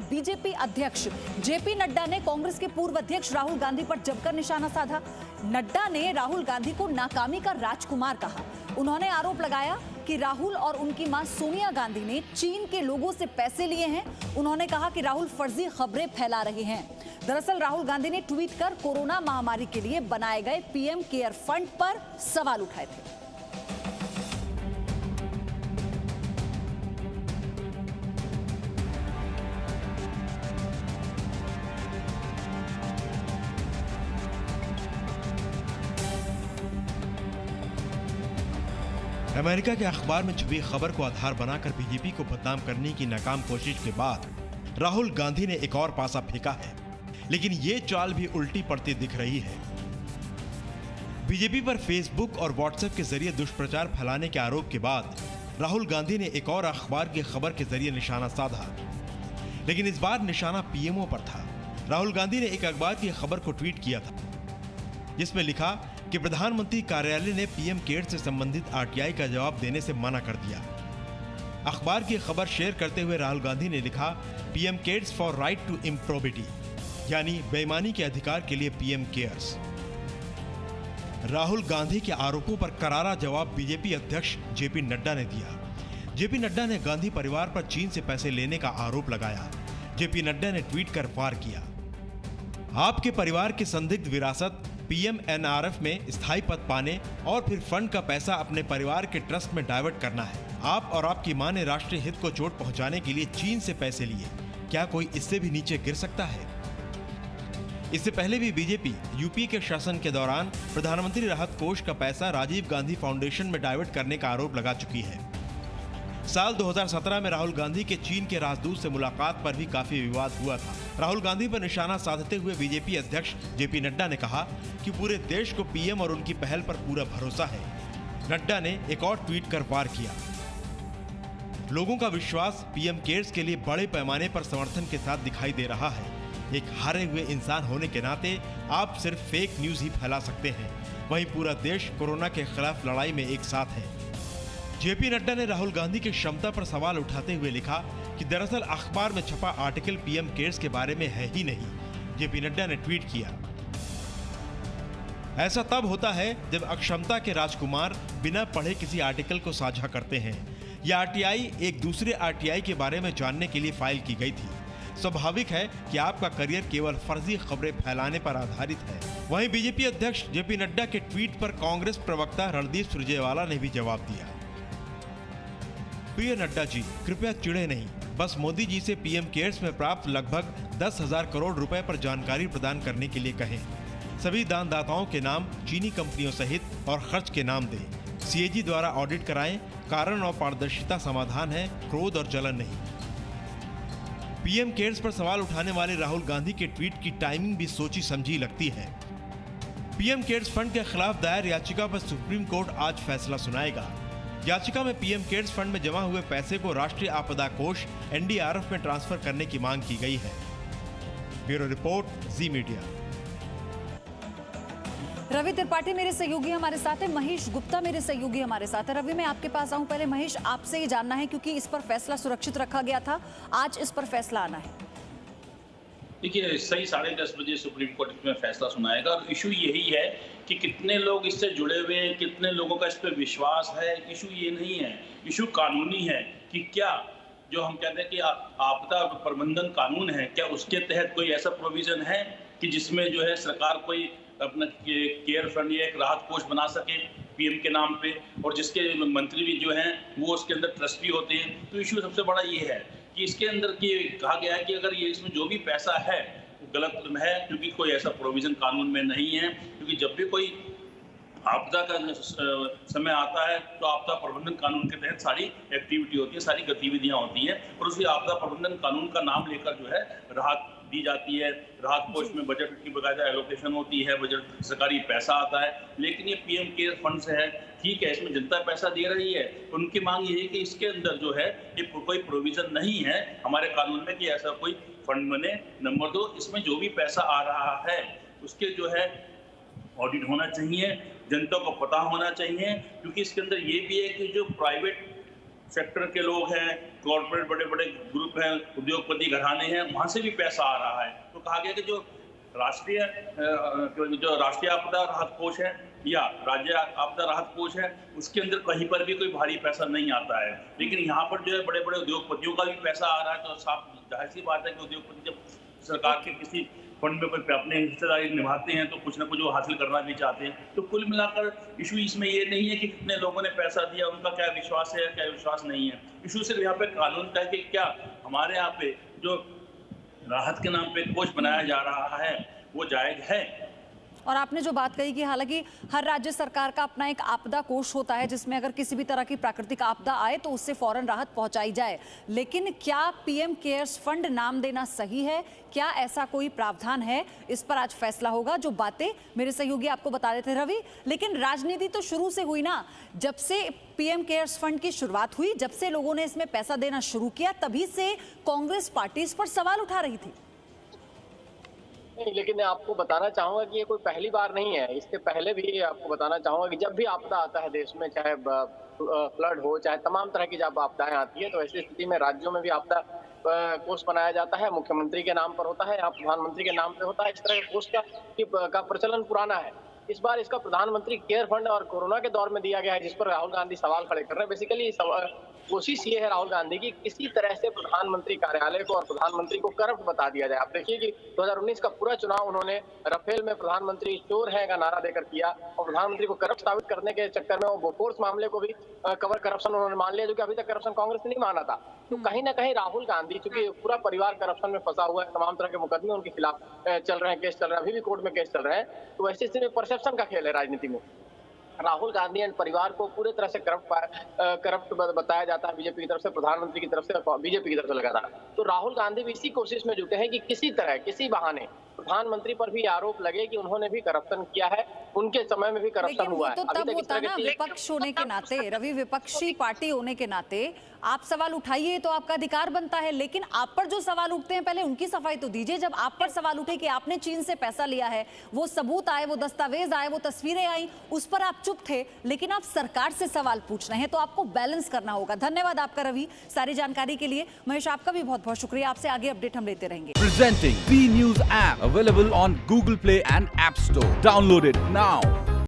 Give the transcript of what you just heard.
BJP अध्यक्ष JP Nadda ने कांग्रेस के पूर्व अध्यक्ष राहुल गांधी पर जमकर निशाना साधा। नड्डा ने राहुल गांधी को नाकामी का राजकुमार कहा। उन्होंने आरोप लगाया कि राहुल और उनकी मां सोनिया गांधी ने चीन के लोगों से पैसे लिए हैं। उन्होंने कहा कि राहुल फर्जी खबरें फैला रहे हैं। दरअसल राहुल गांधी ने ट्वीट कर कोरोना महामारी के लिए बनाए गए पीएम केयर फंड पर सवाल उठाए थे। अमेरिका के अखबार में छपी खबर को आधार बनाकर बीजेपी को बदनाम करने की नाकाम कोशिश के बाद राहुल गांधी ने एक और पासा फेंका है, लेकिन ये चाल भी उल्टी पड़ती दिख रही है। बीजेपी पर फेसबुक और व्हाट्सएप के जरिए दुष्प्रचार फैलाने के आरोप के बाद राहुल गांधी ने एक और अखबार की खबर के जरिए निशाना साधा, लेकिन इस बार निशाना पीएमओ पर था। राहुल गांधी ने एक अखबार की खबर को ट्वीट किया था जिसमें लिखा कि प्रधानमंत्री कार्यालय ने पीएम केयर से संबंधित आरटीआई का जवाब देने से मना कर दिया। अखबार की खबर शेयर करते हुए राहुल गांधी ने लिखा, PM CARES for right to improbity, यानी बेईमानी के अधिकार के लिए पीएम केयर्स। राहुल गांधी के आरोपों पर करारा जवाब बीजेपी अध्यक्ष जेपी नड्डा ने दिया। जेपी नड्डा ने गांधी परिवार पर चीन से पैसे लेने का आरोप लगाया। जेपी नड्डा ने ट्वीट कर वार किया, आपके परिवार की संदिग्ध विरासत पीएमएनआरएफ में स्थायी पद पाने और फिर फंड का पैसा अपने परिवार के ट्रस्ट में डाइवर्ट करना है। आप और आपकी मां ने राष्ट्रीय हित को चोट पहुंचाने के लिए चीन से पैसे लिए। क्या कोई इससे भी नीचे गिर सकता है? इससे पहले भी बीजेपी यूपी के शासन के दौरान प्रधानमंत्री राहत कोष का पैसा राजीव गांधी फाउंडेशन में डाइवर्ट करने का आरोप लगा चुकी है। साल 2017 में राहुल गांधी के चीन के राजदूत से मुलाकात पर भी काफी विवाद हुआ था। राहुल गांधी पर निशाना साधते हुए बीजेपी अध्यक्ष जेपी नड्डा ने कहा कि पूरे देश को पीएम और उनकी पहल पर पूरा भरोसा है। नड्डा ने एक और ट्वीट कर वार किया, लोगों का विश्वास पीएम केयर्स के लिए बड़े पैमाने पर समर्थन के साथ दिखाई दे रहा है। एक हारे हुए इंसान होने के नाते आप सिर्फ फेक न्यूज ही फैला सकते हैं, वहीं पूरा देश कोरोना के खिलाफ लड़ाई में एक साथ है। जेपी नड्डा ने राहुल गांधी की क्षमता पर सवाल उठाते हुए लिखा कि दरअसल अखबार में छपा आर्टिकल पीएम केयर्स के बारे में है ही नहीं। जेपी नड्डा ने ट्वीट किया, ऐसा तब होता है जब अक्षमता के राजकुमार बिना पढ़े किसी आर्टिकल को साझा करते हैं। यह आरटीआई एक दूसरे आरटीआई के बारे में जानने के लिए फाइल की गई थी। स्वाभाविक है कि आपका करियर केवल फर्जी खबरें फैलाने पर आधारित है। वहीं बीजेपी अध्यक्ष जेपी नड्डा के ट्वीट पर कांग्रेस प्रवक्ता रणदीप सुरजेवाला ने भी जवाब दिया, प्रिय नड्डा जी, कृपया चिढ़े नहीं, बस मोदी जी से पीएम केयर्स में प्राप्त लगभग 10,000 करोड़ रुपए पर जानकारी प्रदान करने के लिए कहें। सभी दानदाताओं के नाम चीनी कंपनियों सहित और खर्च के नाम दें। सीएजी द्वारा ऑडिट कराएं। कारण और पारदर्शिता समाधान है, क्रोध और जलन नहीं। पीएम केयर्स पर सवाल उठाने वाले राहुल गांधी के ट्वीट की टाइमिंग भी सोची समझी लगती है। पीएम केयर्स फंड के खिलाफ दायर याचिका पर सुप्रीम कोर्ट आज फैसला सुनाएगा। याचिका में पीएम केयर्स फंड में जमा हुए पैसे को राष्ट्रीय आपदा कोष एनडीआरएफ में ट्रांसफर करने की मांग की गई है। ब्यूरो रिपोर्ट, जी मीडिया। रवि त्रिपाठी मेरे सहयोगी हमारे साथ है, महेश गुप्ता मेरे सहयोगी हमारे साथ है। रवि, मैं आपके पास आऊं, पहले महेश आपसे ये जानना है क्योंकि इस पर फैसला सुरक्षित रखा गया था, आज इस पर फैसला आना है। देखिए, सही 10:30 बजे सुप्रीम कोर्ट में फैसला सुनाएगा और इशू यही है कि कितने लोग इससे जुड़े हुए हैं, कितने लोगों का इस पर विश्वास है। इशू ये नहीं है, इशू कानूनी है कि क्या जो हम कहते हैं कि आपदा प्रबंधन कानून है, क्या उसके तहत कोई ऐसा प्रोविजन है कि जिसमें जो है सरकार कोई अपना केयर फंड या एक राहत कोष बना सके पीएम के नाम पे, और जिसके मंत्री भी जो हैं वो उसके अंदर ट्रस्टी होते हैं। तो इशू सबसे बड़ा ये है कि इसके अंदर की कहा गया है कि अगर ये इसमें जो भी पैसा है गलत है, क्योंकि कोई ऐसा प्रोविजन कानून में नहीं है। क्योंकि जब भी कोई आपदा का समय आता है तो आपदा प्रबंधन कानून के तहत सारी एक्टिविटी होती है, सारी गतिविधियां होती हैं, और उसी आपदा प्रबंधन कानून का नाम लेकर जो है राहत दी जाती है। राहत कोष में बजट की बकायदा एलोकेशन होती है, बजट सरकारी पैसा आता है। लेकिन ये पीएम केयर फंड से है, ठीक है, इसमें जनता पैसा दे रही है। उनकी मांग ये है कि इसके अंदर जो है ये कोई प्रोविजन नहीं है हमारे कानून में कि ऐसा कोई फंड बने। नंबर 2, इसमें जो भी पैसा आ रहा है उसके जो है ऑडिट होना चाहिए, जनता को पता होना चाहिए। क्योंकि इसके अंदर ये भी है कि जो प्राइवेट सेक्टर के लोग हैं, कॉर्पोरेट बड़े बड़े ग्रुप हैं, उद्योगपति घराने हैं, वहां से भी पैसा आ रहा है। तो कहा गया कि जो राष्ट्रीय आपदा राहत कोष है या राज्य आपदा राहत कोष है, उसके अंदर कहीं पर भी कोई भारी पैसा नहीं आता है। लेकिन यहाँ पर जो है बड़े बड़े उद्योगपतियों का भी पैसा आ रहा है। तो साफ जाहिर सी बात है कि उद्योगपति जब सरकार के किसी फंड में कोई अपने हिस्सेदारी निभाते हैं तो कुछ ना कुछ वो हासिल करना भी चाहते हैं। तो कुल मिलाकर इशू इसमें ये नहीं है कि कितने लोगों ने पैसा दिया, उनका क्या विश्वास है क्या विश्वास नहीं है। इशू सिर्फ यहाँ पे कानून का है कि क्या हमारे यहाँ पे जो राहत के नाम पे कोष बनाया जा रहा है वो जायज है। और आपने जो बात कही कि हालांकि हर राज्य सरकार का अपना एक आपदा कोष होता है जिसमें अगर किसी भी तरह की प्राकृतिक आपदा आए तो उससे फौरन राहत पहुंचाई जाए, लेकिन क्या पीएम केयर्स फंड नाम देना सही है? क्या ऐसा कोई प्रावधान है? इस पर आज फैसला होगा। जो बातें मेरे सहयोगी आपको बता रहे थे रवि, लेकिन राजनीति तो शुरू से हुई ना। जब से पीएम केयर्स फंड की शुरुआत हुई, जब से लोगों ने इसमें पैसा देना शुरू किया, तभी से कांग्रेस पार्टी इस पर सवाल उठा रही थी। नहीं, लेकिन मैं आपको बताना चाहूंगा कि ये कोई पहली बार नहीं है। इसके पहले भी आपको बताना चाहूंगा कि जब भी आपदा आता है देश में, चाहे फ्लड हो, चाहे तमाम तरह की जब आपदाएं आती है, तो ऐसी स्थिति में राज्यों में भी आपदा कोष बनाया जाता है। मुख्यमंत्री के नाम पर होता है या प्रधानमंत्री के नाम पे होता है। इस तरह के कोष का प्रचलन पुराना है। इस बार इसका प्रधानमंत्री केयर फंड और कोरोना के दौर में दिया गया है, जिस पर राहुल गांधी सवाल खड़े कर रहे हैं। बेसिकली कोशिश ये है राहुल गांधी की किसी तरह से प्रधानमंत्री कार्यालय को और प्रधानमंत्री को करप्ट बता दिया जाए। आप देखिए कि 2019 का पूरा चुनाव उन्होंने राफेल में प्रधानमंत्री चोर है का नारा देकर किया और प्रधानमंत्री को करप्ट साबित करने के चक्कर में वो बोफोर्स मामले को भी कवर करप्शन उन्होंने मान लिया, जो कि अभी तक करप्शन कांग्रेस ने नहीं माना था। तो कहीं ना कहीं राहुल गांधी, चूंकि पूरा परिवार करप्शन में फंसा हुआ है, तमाम तरह के मुकदमे उनके खिलाफ चल रहे हैं, केस चल रहे हैं, अभी भी कोर्ट में केस चल रहे हैं, तो ऐसी स्थिति में परसेप्शन का खेल है राजनीति में। राहुल गांधी एंड परिवार को पूरी तरह से करप्ट बताया जाता है बीजेपी की तरफ से, प्रधानमंत्री की तरफ से, बीजेपी की तरफ से लगातार। तो राहुल गांधी भी इसी कोशिश में जुटे हैं कि किसी तरह किसी बहाने प्रधानमंत्री पर भी आरोप लगे कि उन्होंने भी करप्शन किया है, उनके समय में भी करप्शन हुआ है। तो तब होता ना, विपक्ष होने के नाते, रवि विपक्षी पार्टी होने के नाते आप सवाल उठाइए तो आपका अधिकार बनता है, लेकिन आप पर जो सवाल उठते हैं पहले उनकी सफाई तो दीजिए। जब आप पर सवाल उठे कि आपने चीन से पैसा लिया है, वो सबूत आए, वो दस्तावेज आए, वो तस्वीरें आई, उस पर आप चुप थे, लेकिन आप सरकार से सवाल पूछ रहे हैं, तो आपको बैलेंस करना होगा। धन्यवाद आपका रवि, सारी जानकारी के लिए। महेश, आपका भी बहुत बहुत शुक्रिया। आपसे आगे अपडेट हम लेते रहेंगे। Presenting B News app available on Google Play and App Store. Download it now.